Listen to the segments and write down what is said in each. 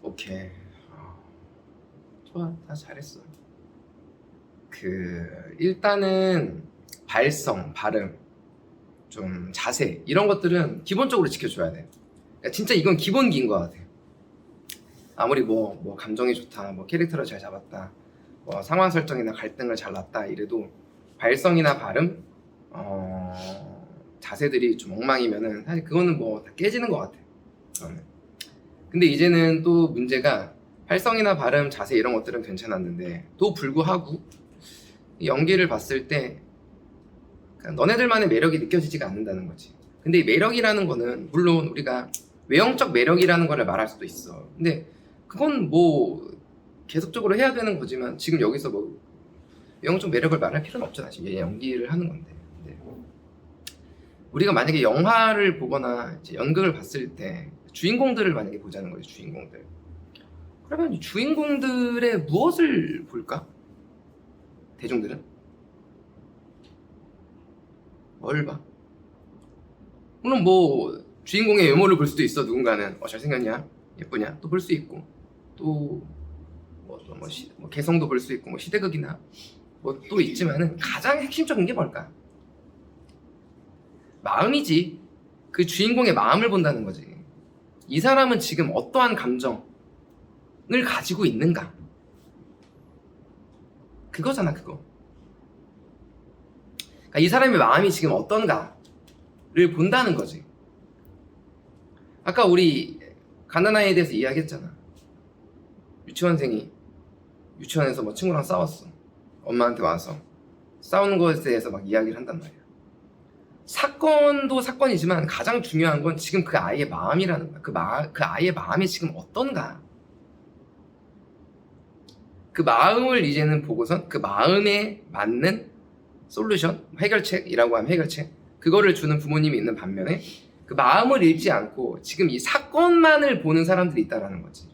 오케이. 좋아, 다 잘했어. 일단은 발성, 발음, 좀 자세 이런 것들은 기본적으로 지켜줘야 돼. 그러니까 진짜 이건 기본기인 것 같아. 아무리 뭐 감정이 좋다, 뭐 캐릭터를 잘 잡았다, 뭐 상황 설정이나 갈등을 잘 놨다 이래도 발성이나 발음, 자세들이 좀 엉망이면은 사실 그거는 뭐 다 깨지는 것 같아. 근데 이제는 또 문제가 발성이나 발음, 자세 이런 것들은 괜찮았는데 또 불구하고 연기를 봤을 때 너네들만의 매력이 느껴지지가 않는다는 거지. 근데 이 매력이라는 거는 물론 우리가 외형적 매력이라는 거를 말할 수도 있어. 근데 그건 뭐 계속적으로 해야 되는 거지만 지금 여기서 뭐 외형적 매력을 말할 필요는 없잖아. 지금 얘 연기를 하는 건데. 근데 우리가 만약에 영화를 보거나 이제 연극을 봤을 때 주인공들을 만약에 보자는 거지. 주인공들. 그러면 이 주인공들의 무엇을 볼까? 대중들은? 뭘 봐? 물론 뭐 주인공의 외모를 볼 수도 있어. 누군가는 잘생겼냐, 예쁘냐 또 볼 수 있고, 또 뭐 개성도 볼 수 있고, 뭐 시대극이나 뭐 또 있지만은 가장 핵심적인 게 뭘까? 마음이지. 그 주인공의 마음을 본다는 거지. 이 사람은 지금 어떠한 감정을 가지고 있는가? 그거잖아, 그거. 그러니까 이 사람의 마음이 지금 어떤가를 본다는 거지. 아까 우리 가난아이에 대해서 이야기했잖아. 유치원생이 유치원에서 뭐 친구랑 싸웠어. 엄마한테 와서 싸우는 것에 대해서 막 이야기를 한단 말이야. 사건도 사건이지만 가장 중요한 건 지금 그 아이의 마음이라는 거야. 그 아이의 마음이 지금 어떤가. 그 마음을 이제는 보고선 그 마음에 맞는 솔루션, 해결책이라고 하면 해결책, 그거를 주는 부모님이 있는 반면에 그 마음을 읽지 않고 지금 이 사건만을 보는 사람들이 있다는 거지.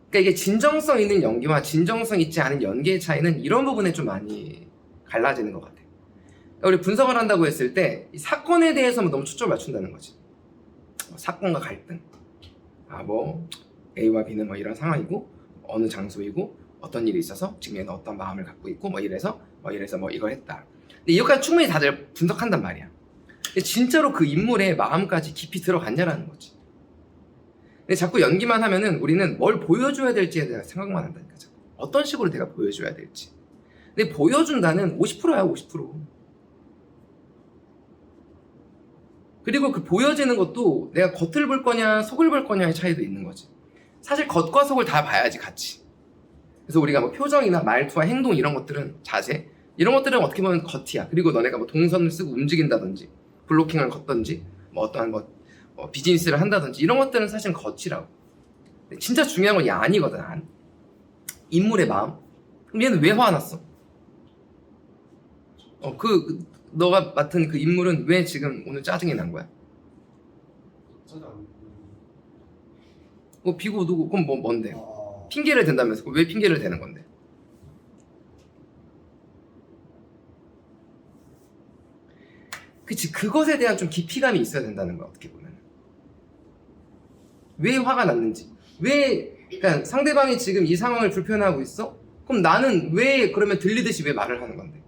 그러니까 이게 진정성 있는 연기와 진정성 있지 않은 연기의 차이는 이런 부분에 좀 많이 갈라지는 것 같아. 그러니까 우리 분석을 한다고 했을 때 이 사건에 대해서만 너무 초점을 맞춘다는 거지. 사건과 갈등, 뭐 A와 B는 뭐 이런 상황이고 어느 장소이고 어떤 일이 있어서 지금 얘는 어떤 마음을 갖고 있고 뭐 이래서 뭐 이걸 했다. 근데 이것까지 충분히 다들 분석한단 말이야. 근데 진짜로 그 인물의 마음까지 깊이 들어갔냐라는 거지. 근데 자꾸 연기만 하면은 우리는 뭘 보여줘야 될지에 대한 생각만 한다니까. 어떤 식으로 내가 보여줘야 될지. 근데 보여준다는 50%야, 50%. 그리고 그 보여지는 것도 내가 겉을 볼 거냐 속을 볼 거냐의 차이도 있는 거지. 사실 겉과 속을 다 봐야지 같이. 그래서 우리가 뭐 표정이나 말투와 행동 이런 것들은, 자세 이런 것들은 어떻게 보면 겉이야. 그리고 너네가 뭐 동선을 쓰고 움직인다든지 블로킹을 걷든지 뭐 어떠한 비즈니스를 한다든지 이런 것들은 사실 겉이라고. 근데 진짜 중요한 건 이 안이거든. 안. 인물의 마음. 그럼 얘는 왜 화났어? 너가 맡은 그 인물은 왜 지금 오늘 짜증이 난 거야? 비고 누구? 그럼 뭔데? 핑계를 댄다면서. 왜 핑계를 대는 건데? 그치, 그것에 대한 좀 깊이감이 있어야 된다는 거야. 어떻게 보면 왜 화가 났는지, 그러니까 상대방이 지금 이 상황을 불편해하고 있어? 그럼 나는 왜 그러면 들리듯이 왜 말을 하는 건데?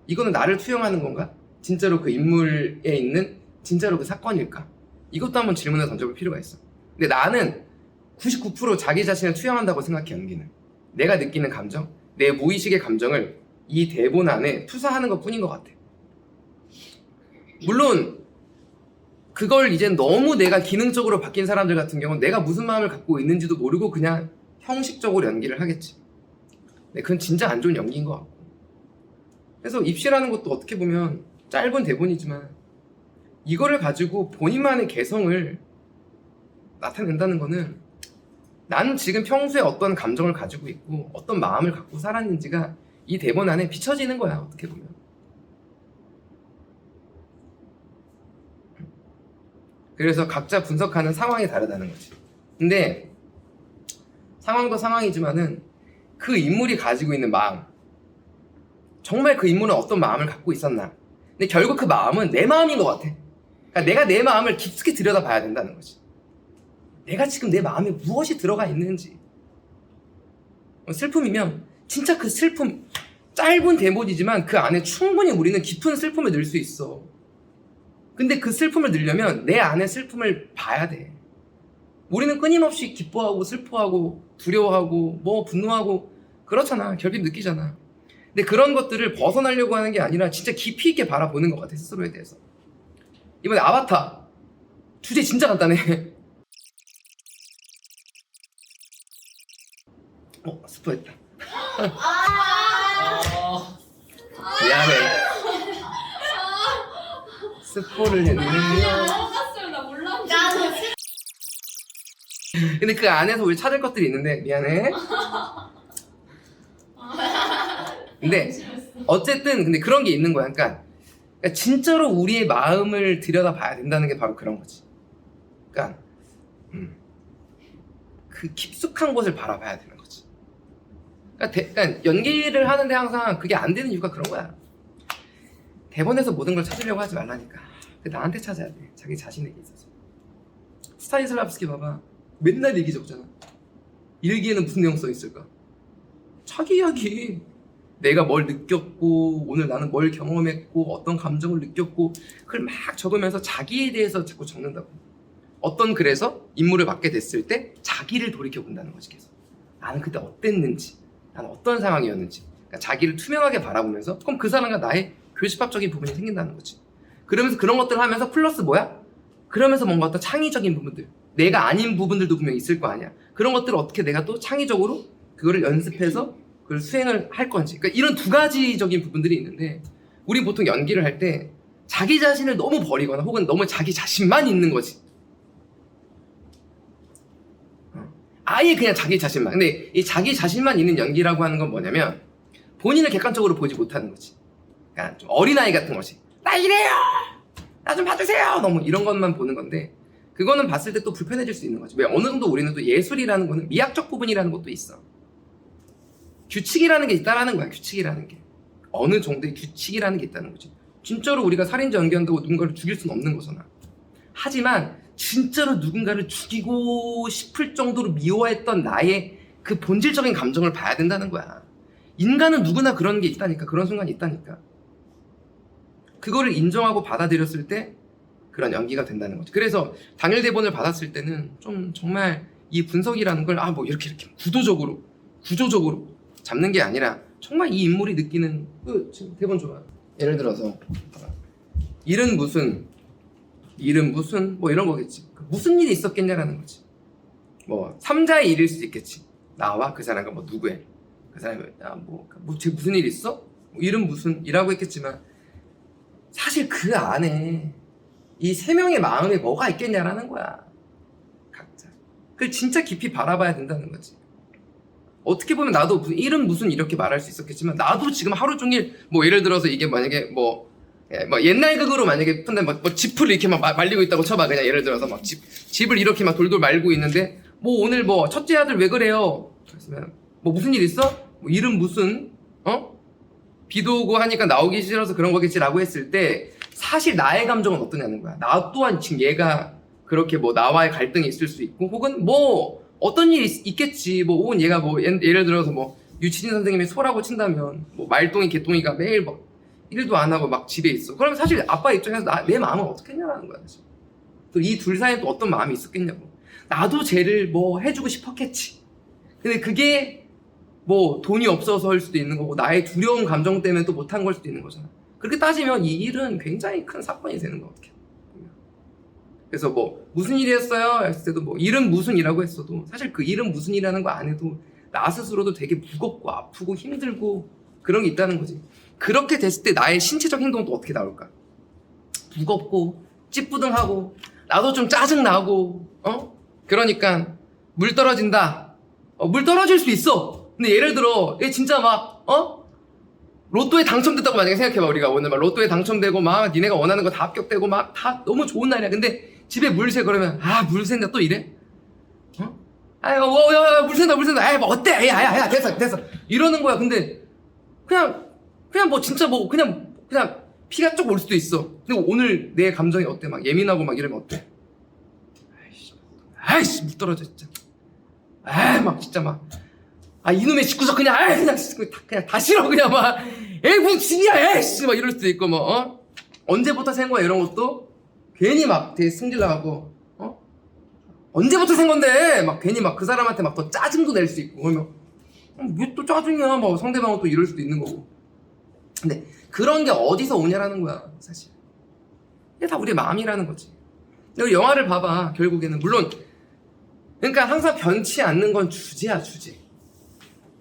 이거는 나를 투영하는 건가? 진짜로 그 인물에 있는 진짜로 그 사건일까? 이것도 한번 질문을 던져볼 필요가 있어. 근데 나는 99% 자기 자신을 투영한다고 생각해. 연기는 내가 느끼는 감정, 내 무의식의 감정을 이 대본 안에 투사하는 것 뿐인 것 같아. 물론 그걸 이제 너무 내가 기능적으로 바뀐 사람들 같은 경우는 내가 무슨 마음을 갖고 있는지도 모르고 그냥 형식적으로 연기를 하겠지. 근데 그건 진짜 안 좋은 연기인 것 같고. 그래서 입시라는 것도 어떻게 보면 짧은 대본이지만 이거를 가지고 본인만의 개성을 나타낸다는 거는 나는 지금 평소에 어떤 감정을 가지고 있고 어떤 마음을 갖고 살았는지가 이 대본 안에 비춰지는 거야. 어떻게 보면. 그래서 각자 분석하는 상황이 다르다는 거지. 근데 상황도 상황이지만은 그 인물이 가지고 있는 마음, 정말 그 인물은 어떤 마음을 갖고 있었나. 근데 결국 그 마음은 내 마음인 것 같아. 그러니까 내가 내 마음을 깊숙이 들여다봐야 된다는 거지. 내가 지금 내 마음에 무엇이 들어가 있는지. 슬픔이면 진짜 그 슬픔, 짧은 대본이지만 그 안에 충분히 우리는 깊은 슬픔을 넣을 수 있어. 근데 그 슬픔을 넣으려면 내 안에 슬픔을 봐야 돼. 우리는 끊임없이 기뻐하고 슬퍼하고 두려워하고 뭐 분노하고 그렇잖아. 결핍 느끼잖아. 근데 그런 것들을 벗어나려고 하는 게 아니라 진짜 깊이 있게 바라보는 것 같아, 스스로에 대해서. 이번에 아바타 주제 진짜 간단해. 스포했다. 미안해. 스포를 했는데. 몰랐어요. 나 몰랐는데. 근데 그 안에서 우리 찾을 것들이 있는데 미안해. 근데 어쨌든 근데 그런 게 있는 거야. 그러니까 진짜로 우리의 마음을 들여다봐야 된다는 게 바로 그런 거지. 그러니까 그 깊숙한 곳을 바라봐야 되는 거지. 그러니까 연기를 하는데 항상 그게 안 되는 이유가 그런 거야. 대본에서 모든 걸 찾으려고 하지 말라니까. 나한테 찾아야 돼. 자기 자신에게 있어서. 스타니슬라브스키 봐봐. 맨날 일기 적잖아. 일기에는 무슨 내용 써 있을까? 자기 이야기. 내가 뭘 느꼈고 오늘 나는 뭘 경험했고 어떤 감정을 느꼈고 그걸 막 적으면서 자기에 대해서 자꾸 적는다고. 어떤 글에서 인물을 맡게 됐을 때 자기를 돌이켜본다는 거지. 계속 나는 그때 어땠는지, 나는 어떤 상황이었는지. 그러니까 자기를 투명하게 바라보면서 그럼 그 사람과 나의 교집합적인 부분이 생긴다는 거지. 그러면서 그런 것들을 하면서 플러스 뭐야? 그러면서 뭔가 어떤 창의적인 부분들, 내가 아닌 부분들도 분명히 있을 거 아니야. 그런 것들을 어떻게 내가 또 창의적으로 그거를 연습해서 그걸 수행을 할 건지. 그러니까 이런 두 가지적인 부분들이 있는데 우리 보통 연기를 할 때 자기 자신을 너무 버리거나 혹은 너무 자기 자신만 있는 거지. 아예 그냥 자기 자신만. 근데 이 자기 자신만 있는 연기라고 하는 건 뭐냐면 본인을 객관적으로 보지 못하는 거지. 그러니까 좀 어린아이 같은 거지. 나 이래요! 나 좀 봐주세요! 너무 이런 것만 보는 건데 그거는 봤을 때 또 불편해질 수 있는 거지. 왜? 어느 정도 우리는 또 예술이라는 거는 미학적 부분이라는 것도 있어. 규칙이라는 게 있다라는 거야. 규칙이라는 게. 어느 정도의 규칙이라는 게 있다는 거지. 진짜로 우리가 살인자 연기한다고 누군가를 죽일 수는 없는 거잖아. 하지만 진짜로 누군가를 죽이고 싶을 정도로 미워했던 나의 그 본질적인 감정을 봐야 된다는 거야. 인간은 누구나 그런 게 있다니까. 그런 순간이 있다니까. 그거를 인정하고 받아들였을 때 그런 연기가 된다는 거지. 그래서 당일 대본을 받았을 때는 좀 정말 이 분석이라는 걸 뭐 이렇게 구조적으로 잡는 게 아니라 정말 이 인물이 느끼는 지금 대본 좋아. 예를 들어서 일은 무슨 뭐 이런 거겠지. 무슨 일이 있었겠냐라는 거지. 뭐 3자의 일일 수도 있겠지. 나와 그 사람과 뭐 누구의 그 사람이 무슨 일 있어? 뭐 일은 무슨 이라고 했겠지만 사실 그 안에 이 세 명의 마음에 뭐가 있겠냐라는 거야. 각자. 그걸 진짜 깊이 바라봐야 된다는 거지. 어떻게 보면 나도 일은 무슨 이렇게 말할 수 있었겠지만 나도 지금 하루 종일 뭐 예를 들어서 이게 만약에 뭐 옛날 극으로 만약에 푼다 뭐 짚을 이렇게 막 말리고 있다고 쳐봐. 그냥 예를 들어서 막 집을 이렇게 막 돌돌 말고 있는데 뭐 오늘 뭐 첫째 아들 왜 그래요? 그랬으면 뭐 무슨 일 있어? 뭐 일은 무슨 비도 오고 하니까 나오기 싫어서 그런 거겠지라고 했을 때 사실 나의 감정은 어떠냐는 거야. 나 또한 지금 얘가 그렇게 뭐 나와의 갈등이 있을 수 있고 혹은 뭐 어떤 일이 있겠지. 뭐 혹은 얘가 뭐 예를 들어서 뭐 유치진 선생님이 소라고 친다면 뭐 말똥이 개똥이가 매일 막 일도 안 하고 막 집에 있어. 그러면 사실 아빠 입장에서 내 마음은 어떻게 했냐라는 거야. 사실. 또 이 둘 사이에 또 어떤 마음이 있었겠냐고. 나도 쟤를 뭐 해주고 싶었겠지. 근데 그게 뭐 돈이 없어서 할 수도 있는 거고 나의 두려운 감정 때문에 또 못한 걸 수도 있는 거잖아. 그렇게 따지면 이 일은 굉장히 큰 사건이 되는 거 같아요. 그래서 뭐 무슨 일이 했어요? 했을 때도 뭐 일은 무슨이라고 했어도 사실 그 일은 무슨이라는 거 안 해도 나 스스로도 되게 무겁고 아프고 힘들고 그런 게 있다는 거지. 그렇게 됐을 때 나의 신체적 행동은 또 어떻게 나올까? 무겁고 찌뿌둥하고 나도 좀 짜증나고 그러니까 물 떨어진다. 물 떨어질 수 있어. 근데 예를 들어 얘 진짜 막 로또에 당첨됐다고 만약에 생각해봐. 우리가 오늘 막 로또에 당첨되고 막 니네가 원하는 거 다 합격되고 막 다 너무 좋은 날이야. 근데 집에 물 새 그러면 물 샌다 또 이래? 아유 물 샌다 아이 뭐 어때? 야 됐어 이러는 거야. 근데 그냥 뭐 진짜 뭐 그냥 피가 쭉 올 수도 있어. 근데 오늘 내 감정이 어때? 막 예민하고 막 이러면 어때? 아이씨 물 떨어져 진짜. 막 진짜 막 이놈의 집구석 그냥 그냥 다 싫어 그냥 막 에이 무슨 집이야 에이씨 막 이럴 수도 있고 뭐 언제부터 생 거야 이런 것도 괜히 막 되게 승질 나고 언제부터 생 건데 막 괜히 막 그 사람한테 막 더 짜증도 낼 수 있고 그러면 왜 또 짜증이야 뭐 상대방은 또 이럴 수도 있는 거고. 근데 그런 게 어디서 오냐라는 거야 사실. 이게 다 우리의 마음이라는 거지. 근데 영화를 봐봐 결국에는 물론 그러니까 항상 변치 않는 건 주제야 주제.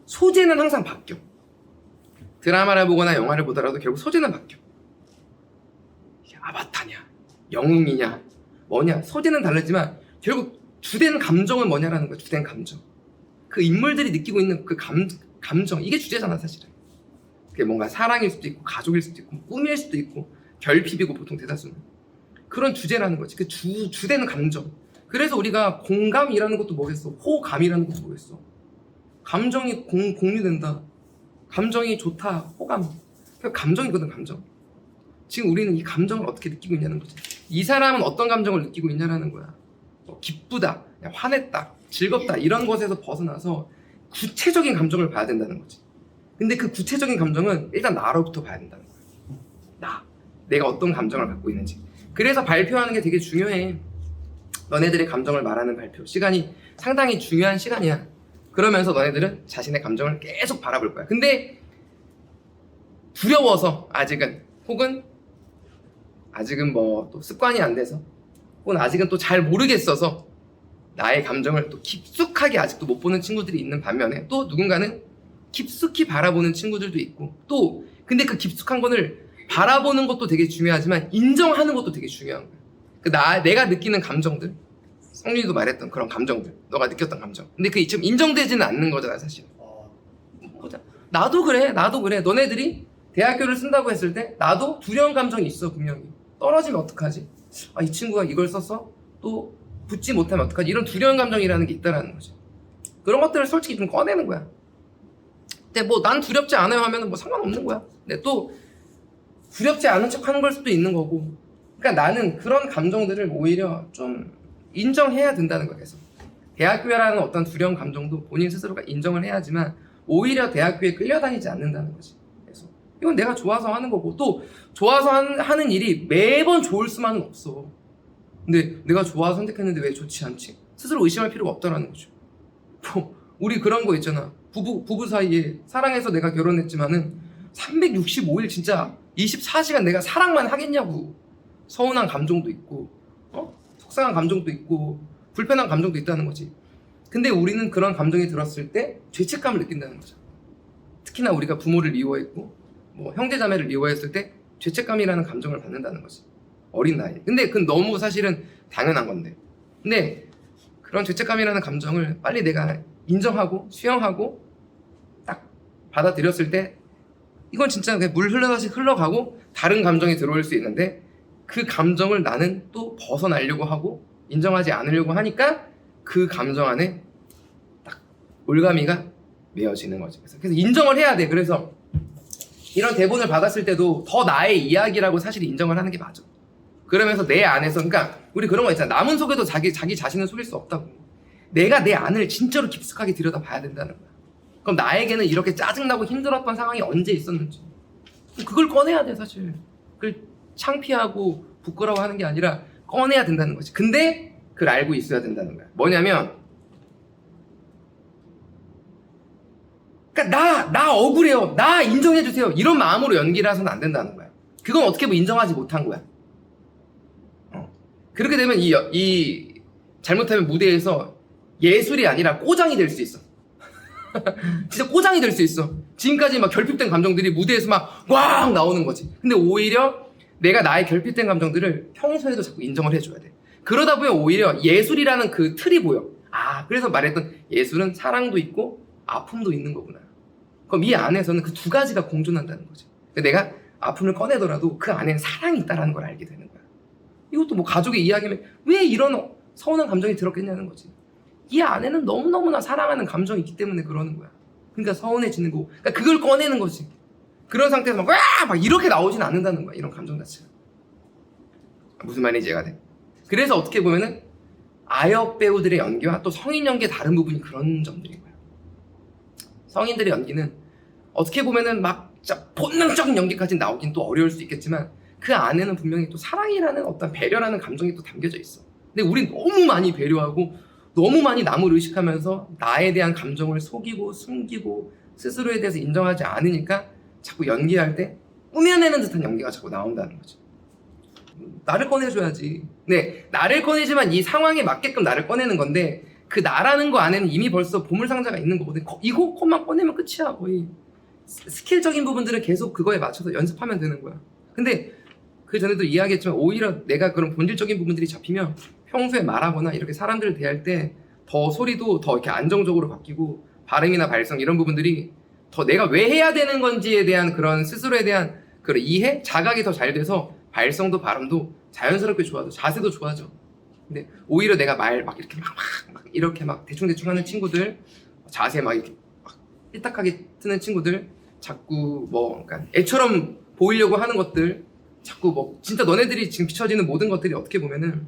소재는 항상 바뀌어. 드라마를 보거나 영화를 보더라도 결국 소재는 바뀌어. 이게 아바타냐 영웅이냐 뭐냐 소재는 다르지만 결국 주된 감정은 뭐냐라는 거야. 주된 감정. 그 인물들이 느끼고 있는 그 감정 이게 주제잖아 사실은. 그게 뭔가 사랑일 수도 있고 가족일 수도 있고 꿈일 수도 있고 결핍이고 보통 대다수는 그런 주제라는 거지. 그 주된 감정. 그래서 우리가 공감이라는 것도 뭐겠어. 호감이라는 것도 뭐겠어. 감정이 공유된다. 감정이 좋다. 호감. 그 감정이거든 감정. 지금 우리는 이 감정을 어떻게 느끼고 있냐는 거지. 이 사람은 어떤 감정을 느끼고 있냐라는 거야. 기쁘다, 화냈다, 즐겁다 이런 것에서 벗어나서 구체적인 감정을 봐야 된다는 거지. 근데 그 구체적인 감정은 일단 나로부터 봐야 된다는 거야. 내가 어떤 감정을 갖고 있는지. 그래서 발표하는 게 되게 중요해. 너네들의 감정을 말하는 발표 시간이 상당히 중요한 시간이야. 그러면서 너네들은 자신의 감정을 계속 바라볼 거야. 근데 두려워서 아직은 혹은 아직은 뭐 또 습관이 안 돼서 혹은 아직은 또 잘 모르겠어서 나의 감정을 또 깊숙하게 아직도 못 보는 친구들이 있는 반면에 또 누군가는 깊숙이 바라보는 친구들도 있고 또 근데 그 깊숙한 거를 바라보는 것도 되게 중요하지만 인정하는 것도 되게 중요한 거야. 내가 느끼는 감정들 성민이도 말했던 그런 감정들 너가 느꼈던 감정 근데 그게 지금 인정되지는 않는 거잖아 사실. 나도 그래 너네들이 대학교를 쓴다고 했을 때 나도 두려운 감정이 있어 분명히. 떨어지면 어떡하지? 이 친구가 이걸 썼어? 또 붙지 못하면 어떡하지? 이런 두려운 감정이라는 게 있다라는 거지. 그런 것들을 솔직히 좀 꺼내는 거야. 근데 뭐 난 두렵지 않아요 하면은 뭐 상관없는 거야. 근데 또 두렵지 않은 척 하는 걸 수도 있는 거고. 그러니까 나는 그런 감정들을 오히려 좀 인정해야 된다는 거야 계속. 대학교라는 어떤 두려운 감정도 본인 스스로가 인정을 해야지만 오히려 대학교에 끌려다니지 않는다는 거지. 그래서 이건 내가 좋아서 하는 거고 또 좋아서 하는 일이 매번 좋을 수만은 없어. 근데 내가 좋아서 선택했는데 왜 좋지 않지? 스스로 의심할 필요가 없다라는 거죠. 우리 그런 거 있잖아. 부부 사이에 사랑해서 내가 결혼했지만은 365일 진짜 24시간 내가 사랑만 하겠냐고. 서운한 감정도 있고 속상한 감정도 있고 불편한 감정도 있다는 거지. 근데 우리는 그런 감정이 들었을 때 죄책감을 느낀다는 거죠. 특히나 우리가 부모를 미워했고 뭐 형제자매를 미워했을 때 죄책감이라는 감정을 받는다는 거지. 어린 나이에. 근데 그건 너무 사실은 당연한 건데. 근데 그런 죄책감이라는 감정을 빨리 내가 인정하고 수용하고 딱 받아들였을 때 이건 진짜 그냥 물 흘러다시 흘러가고 다른 감정이 들어올 수 있는데 그 감정을 나는 또 벗어나려고 하고 인정하지 않으려고 하니까 그 감정 안에 딱 올가미가 메어지는 거지. 그래서 인정을 해야 돼. 그래서 이런 대본을 받았을 때도 더 나의 이야기라고 사실 인정을 하는 게 맞아. 그러면서 내 안에서 그러니까 우리 그런 거 있잖아. 남은 속에도 자기 자신을 속일 수 없다고. 내가 내 안을 진짜로 깊숙하게 들여다봐야 된다는 거야. 그럼 나에게는 이렇게 짜증나고 힘들었던 상황이 언제 있었는지 그걸 꺼내야 돼 사실. 그걸 창피하고 부끄러워하는 게 아니라 꺼내야 된다는 거지. 근데 그걸 알고 있어야 된다는 거야. 뭐냐면 그러니까 나 억울해요. 나 인정해주세요. 이런 마음으로 연기를 해서는 안 된다는 거야. 그건 어떻게 보면 인정하지 못한 거야. 그렇게 되면 이 잘못하면 무대에서 예술이 아니라 꼬장이 될 수 있어. 진짜 꼬장이 될 수 있어. 지금까지 막 결핍된 감정들이 무대에서 막 꽝 나오는 거지. 근데 오히려 내가 나의 결핍된 감정들을 평소에도 자꾸 인정을 해줘야 돼. 그러다 보면 오히려 예술이라는 그 틀이 보여. 그래서 말했던 예술은 사랑도 있고 아픔도 있는 거구나. 그럼 이 안에서는 그 두 가지가 공존한다는 거지. 내가 아픔을 꺼내더라도 그 안에는 사랑이 있다는 걸 알게 되는 거야. 이것도 뭐 가족의 이야기면 왜 이런 서운한 감정이 들었겠냐는 거지. 이 안에는 너무너무나 사랑하는 감정이 있기 때문에 그러는 거야. 그러니까 서운해지는 거고. 그러니까 그걸 꺼내는 거지. 그런 상태에서 막 이렇게 나오진 않는다는 거야. 이런 감정 자체가. 무슨 말인지 이해가 돼. 그래서 어떻게 보면은 아역 배우들의 연기와 또 성인 연기의 다른 부분이 그런 점들인 거예요. 성인들의 연기는 어떻게 보면은 막 진짜 본능적인 연기까지 나오긴 또 어려울 수 있겠지만 그 안에는 분명히 또 사랑이라는 어떤 배려라는 감정이 또 담겨져 있어. 근데 우린 너무 많이 배려하고 너무 많이 남을 의식하면서 나에 대한 감정을 속이고 숨기고 스스로에 대해서 인정하지 않으니까 자꾸 연기할 때 꾸며내는 듯한 연기가 자꾸 나온다는 거죠. 나를 꺼내줘야지. 네, 나를 꺼내지만 이 상황에 맞게끔 나를 꺼내는 건데 그 나라는 거 안에는 이미 벌써 보물상자가 있는 거거든. 이것만 꺼내면 끝이야 거의. 스킬적인 부분들은 계속 그거에 맞춰서 연습하면 되는 거야. 근데 그 전에도 이야기했지만 오히려 내가 그런 본질적인 부분들이 잡히면 평소에 말하거나 이렇게 사람들을 대할 때 더 소리도 더 이렇게 안정적으로 바뀌고 발음이나 발성 이런 부분들이 더 내가 왜 해야 되는 건지에 대한 그런 스스로에 대한 그런 이해, 자각이 더 잘 돼서 발성도 발음도 자연스럽게 좋아져, 자세도 좋아져. 근데 오히려 내가 말 막 이렇게 막 이렇게 막 대충대충 하는 친구들, 자세 막 이렇게 막 삐딱하게 트는 친구들, 자꾸 뭐 그러니까 애처럼 보이려고 하는 것들, 자꾸 뭐 진짜 너네들이 지금 비춰지는 모든 것들이 어떻게 보면은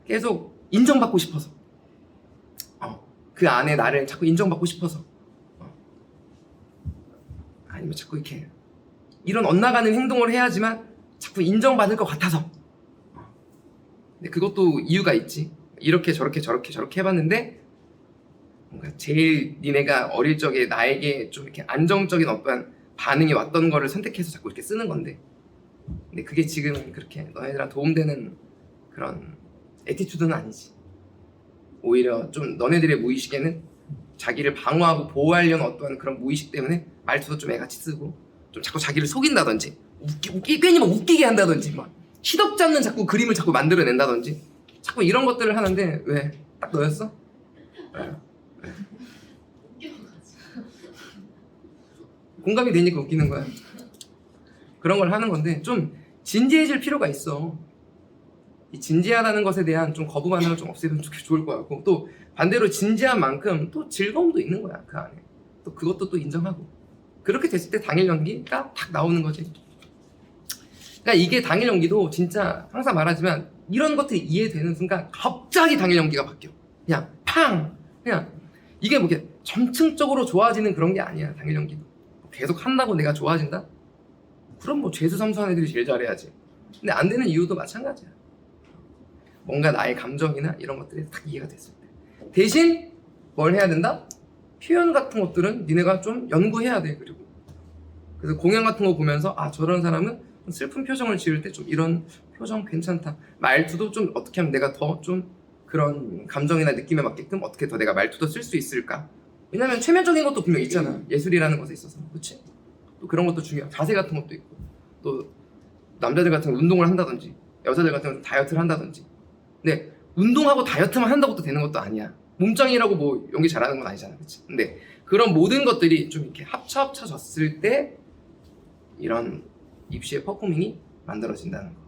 계속 인정받고 싶어서 그 안에 나를 자꾸 인정받고 싶어서 아니면 자꾸 이렇게 이런 엇나가는 행동을 해야지만 자꾸 인정받을 것 같아서 근데 그것도 이유가 있지. 이렇게 저렇게 해봤는데 뭔가 제일 니네가 어릴 적에 나에게 좀 이렇게 안정적인 어떤 반응이 왔던 거를 선택해서 자꾸 이렇게 쓰는 건데 근데 그게 지금 그렇게 너네들한테 도움되는 그런 애티튜드는 아니지. 오히려 좀 너네들의 무의식에는 자기를 방어하고 보호하려는 어떠한 그런 무의식 때문에 말투도 좀 애같이 쓰고 좀 자꾸 자기를 속인다든지 괜히 막 웃기게 한다든지 막 시덥지 않는 자꾸 그림을 자꾸 만들어낸다든지 자꾸 이런 것들을 하는데 왜? 딱 너였어? 왜? 공감이 되니까 웃기는 거야. 그런 걸 하는 건데 좀 진지해질 필요가 있어. 이 진지하다는 것에 대한 좀 거부 반응을 좀 없애면 좋을 것 같고 또 반대로 진지한 만큼 또 즐거움도 있는 거야 그 안에. 또 그것도 또 인정하고 그렇게 됐을 때 당일 연기가 딱 나오는 거지. 그러니까 이게 당일 연기도 진짜 항상 말하지만 이런 것들이 이해되는 순간 갑자기 당일 연기가 바뀌어. 그냥 팡! 그냥 이게 뭐 이렇게 점층적으로 좋아지는 그런 게 아니야 당일 연기도. 계속 한다고 내가 좋아진다? 그럼 뭐 재수삼수한 애들이 제일 잘해야지. 근데 안 되는 이유도 마찬가지야. 뭔가 나의 감정이나 이런 것들이 딱 이해가 됐을 때 대신 뭘 해야 된다? 표현 같은 것들은 니네가 좀 연구해야 돼. 그리고 그래서 공연 같은 거 보면서 아 저런 사람은 좀 슬픈 표정을 지을 때 좀 이런 표정 괜찮다. 말투도 좀 어떻게 하면 내가 더 좀 그런 감정이나 느낌에 맞게끔 어떻게 더 내가 말투도 쓸 수 있을까. 왜냐면 최면적인 것도 분명 있잖아 예술이라는 것에 있어서. 그치? 또 그런 것도 중요하고 자세 같은 것도 있고 또 남자들 같은 경우 운동을 한다든지 여자들 같은 경우 다이어트를 한다든지. 근데 운동하고 다이어트만 한다고 또 되는 것도 아니야. 몸짱이라고 뭐 연기 잘하는 건 아니잖아. 그치? 근데 그런 모든 것들이 좀 이렇게 합쳐졌을 때 이런 입시의 퍼포밍이 만들어진다는 거.